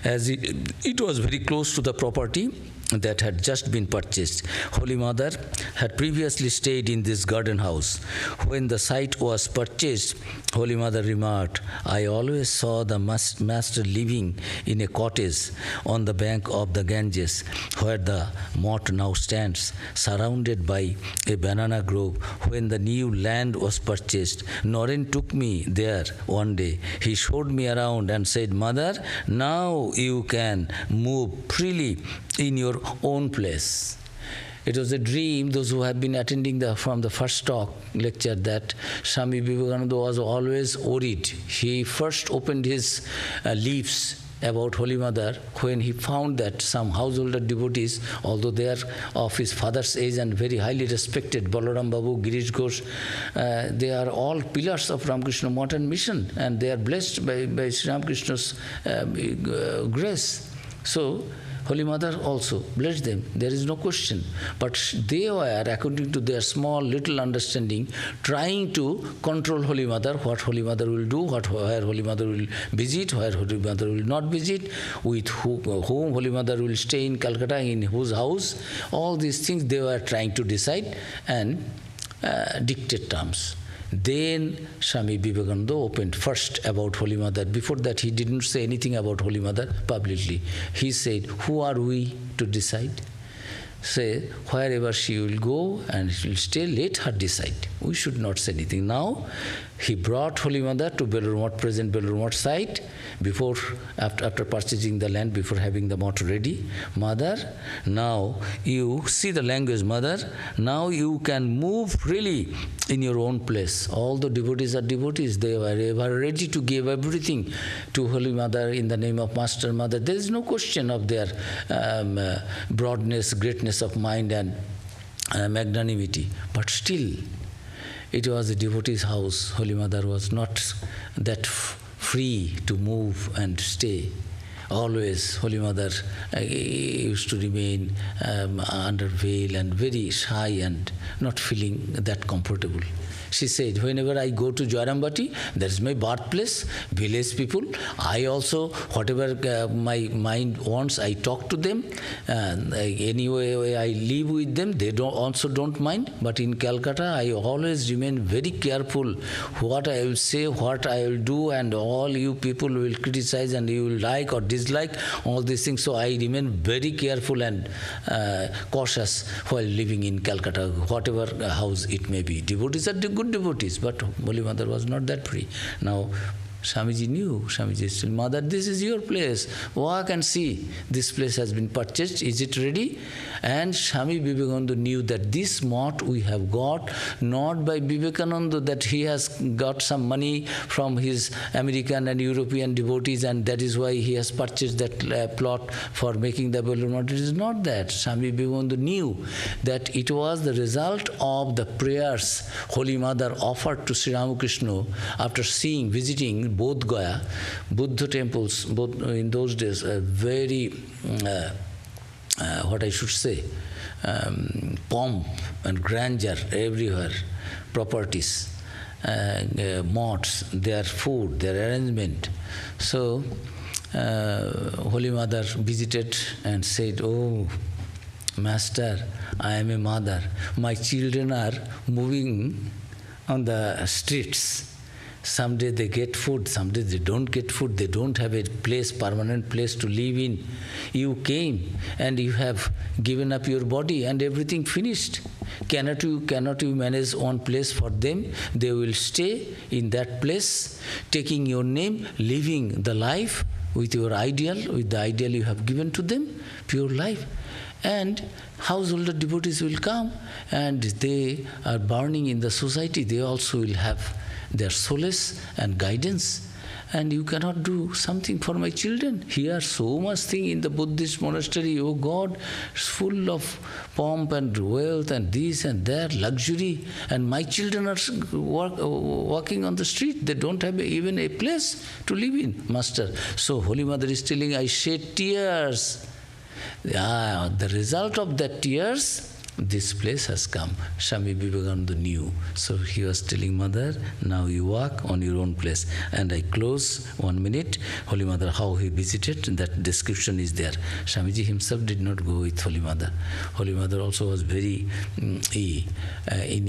As it was very close to the property that had just been purchased. Holy Mother had previously stayed in this garden house. When the site was purchased, Holy Mother remarked, I always saw the Master living in a cottage on the bank of the Ganges, where the Math now stands, surrounded by a banana grove. When the new land was purchased, Naren took me there one day. He showed me around and said, Mother, now you can move freely in your own place. It was a dream, those who have been attending from the first talk lecture, that Swami Vivekananda was always worried. He first opened his leaves about Holy Mother when he found that some householder devotees, although they are of his father's age and very highly respected, Balaram Babu, Girish Ghosh, they are all pillars of Ramakrishna modern mission, and they are blessed by Sri Ramakrishna's grace. So, Holy Mother also blessed them, there is no question. But they were, according to their small little understanding, trying to control Holy Mother, what Holy Mother will do, where Holy Mother will visit, where Holy Mother will not visit, with whom Holy Mother will stay in Calcutta, in whose house. All these things they were trying to decide and dictate terms. Then Swami Vivekananda opened first about Holy Mother. Before that he didn't say anything about Holy Mother publicly. He said, who are we to decide? Say, wherever she will go and she will stay, let her decide. We should not say anything. Now, he brought Holy Mother to Belur Math, present Belur Math site, after purchasing the land, before having the math ready. Mother, now you see the language, Mother, now you can move freely in your own place. All the devotees are devotees. They were ready to give everything to Holy Mother in the name of Master Mother. There is no question of their broadness, greatness of mind and magnanimity. But still, it was a devotee's house. Holy Mother was not that free to move and stay. Always Holy Mother used to remain under veil and very shy and not feeling that comfortable. She said, whenever I go to Jairambati, that is my birthplace, village people, I also, whatever my mind wants, I talk to them. Anyway, I live with them, they also don't mind. But in Calcutta, I always remain very careful what I will say, what I will do, and all you people will criticize and you will like or dislike all these things. So I remain very careful and cautious while living in Calcutta, whatever house it may be. Devotees are good devotees, but Holy Mother was not that free. Now, Swamiji knew, Swamiji said, Mother, this is your place. Walk and see. This place has been purchased. Is it ready? And Swami Vivekananda knew that this math we have got not by Vivekananda, that he has got some money from his American and European devotees and that is why he has purchased that plot for making the Belur Math. It is not that. Swami Vivekananda knew that it was the result of the prayers Holy Mother offered to Sri Ramakrishna after visiting Bodh Gaya, Buddha temples, both in those days, very, what I should say, pomp and grandeur everywhere, properties, moths, their food, their arrangement. So, Holy Mother visited and said, oh, Master, I am a mother. My children are moving on the streets. Someday they get food, someday they don't get food, they don't have a place, permanent place to live in. You came and you have given up your body and everything finished. Cannot you manage one place for them? They will stay in that place, taking your name, living the life with your ideal, with the ideal you have given to them, pure life. And householder devotees will come and they are burning in the society. They also will have their solace and guidance. And you cannot do something for my children. Here so much thing in the Buddhist monastery, oh God, it's full of pomp and wealth and this and that, luxury. And my children are walking on the street. They don't have even a place to live in, Master. So Holy Mother is telling, I shed tears. The result of that tears, this place has come. Swami Vivekananda knew. So he was telling Mother, now you walk on your own place. And I close 1 minute. Holy Mother, how he visited, that description is there. Swamiji himself did not go with Holy Mother. Holy Mother also was very, in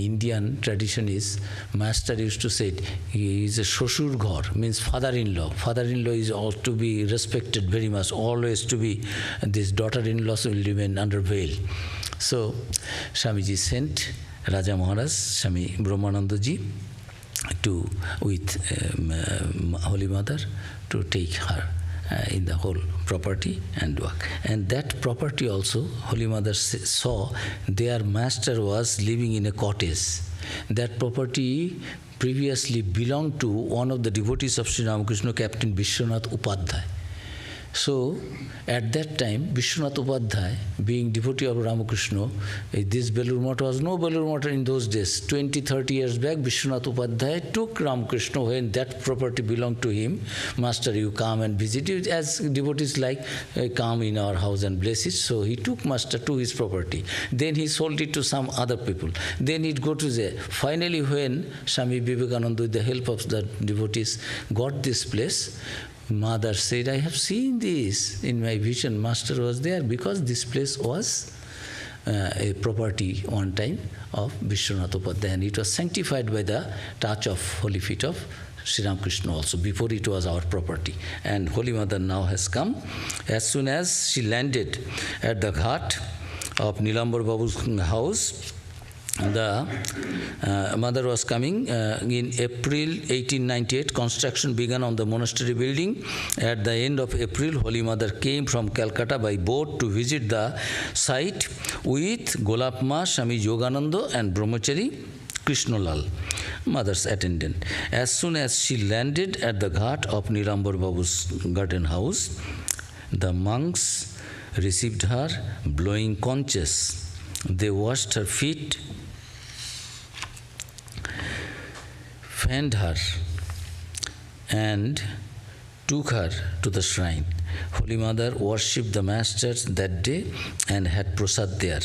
Indian tradition is, Master used to say, he is a Shoshur Ghar, means father-in-law. Father-in-law is all to be respected very much, always to be, this daughter-in-laws will remain under veil. So, Swamiji sent Raja Maharaj, Swami Brahmananda ji, with Holy Mother to take her in the whole property and work. And that property also, Holy Mother saw their master was living in a cottage. That property previously belonged to one of the devotees of Sri Ramakrishna, Captain Vishwanath Upadhyay. So, at that time, Vishwanath Upadhyay, being devotee of Ramakrishna, this Belur Math was no Belur Math in those days. 20, 30 years back, Vishwanath Upadhyay took Ramakrishna when that property belonged to him. Master, you come and visit it. As devotees like, come in our house and bless it. So he took Master to his property. Then he sold it to some other people. Then he'd go to there. Finally, when Swami Vivekananda, with the help of the devotees, got this place, Mother said, I have seen this in my vision. Master was there because this place was a property one time of Vishwanath Upadhyay, and it was sanctified by the touch of holy feet of Sri Ramakrishna also. Before it was our property. And Holy Mother now has come. As soon as she landed at the ghat of Nilambar Babu's house, the mother was coming. In April 1898, construction began on the monastery building. At the end of April, Holy Mother came from Calcutta by boat to visit the site with Golapma, Swami Yogananda and Brahmachari Krishnalal, mother's attendant. As soon as she landed at the ghat of Nilambar Babu's garden house, the monks received her, blowing conches. They washed her feet, fanned her, and took her to the shrine. Holy Mother worshipped the masters that day and had prasad there.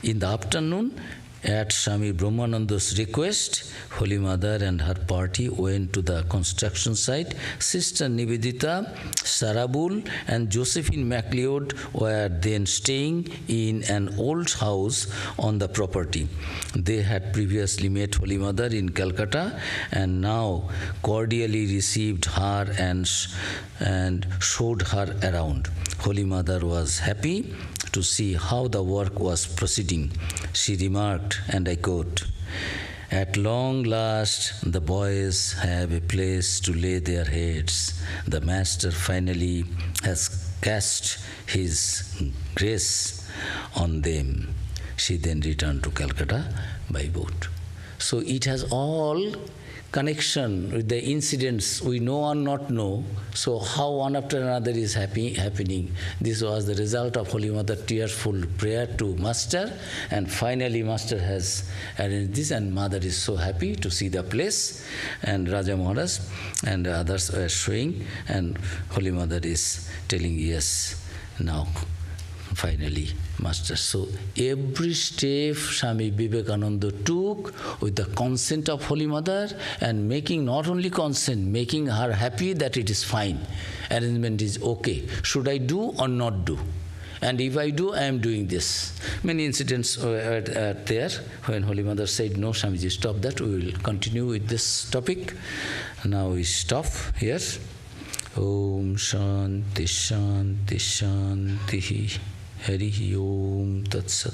In the afternoon, at Swami Brahmananda's request, Holy Mother and her party went to the construction site. Sister Nivedita, Sarabul, and Josephine MacLeod were then staying in an old house on the property. They had previously met Holy Mother in Calcutta and now cordially received her and showed her around. Holy Mother was happy to see how the work was proceeding. She remarked, and I quote, "At long last, the boys have a place to lay their heads. The Master finally has cast his grace on them." She then returned to Calcutta by boat. So it has all connection with the incidents we know or not know. So how one after another is happening. This was the result of Holy Mother tearful prayer to Master, and finally Master has arranged this, and Mother is so happy to see the place, and Raja Maharaj and others were showing, and Holy Mother is telling, yes, now finally Master. So every step Swami Vivekananda took with the consent of Holy Mother, and making not only consent, making her happy that it is fine. Arrangement is okay. Should I do or not do? And if I do, I am doing this. Many incidents were there when Holy Mother said, no, Swamiji, stop that. We will continue with this topic. Now we stop here. Om Shanti Shanti Shanti. Hari Om Tat Sat.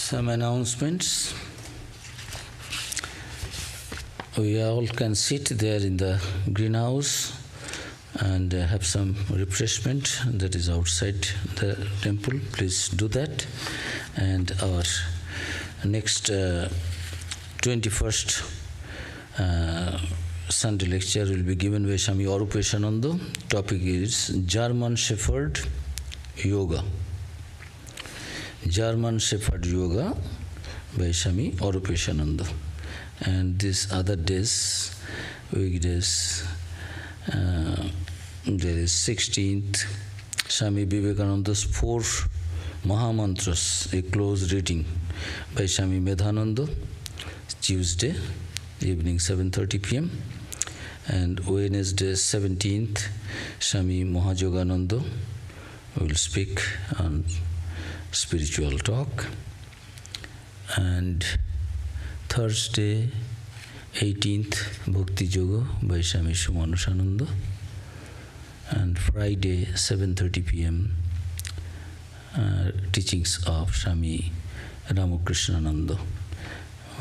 Some announcements. We all can sit there in the greenhouse and have some refreshment that is outside the temple. Please do that. And our next 21st Sunday lecture will be given by Swami Vivekananda. Topic is German Shepherd Yoga. German Shepherd Yoga by Swami Vivekananda. And these other days, weekdays, there is 16th, Swami Vivekananda's 4 Mahamantras, a close reading by Swami Medhananda, Tuesday, evening 7:30 p.m. And Wednesday, 17th, Swami Mahajogananda will speak on spiritual talk. And Thursday, 18th, Bhakti Yoga by Swami Sumanasananda. And Friday, 7:30 p.m., teachings of Swami Ramakrishnananda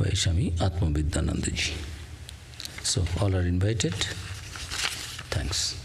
by Swami Atmavidanandaji. So all are invited. Thanks.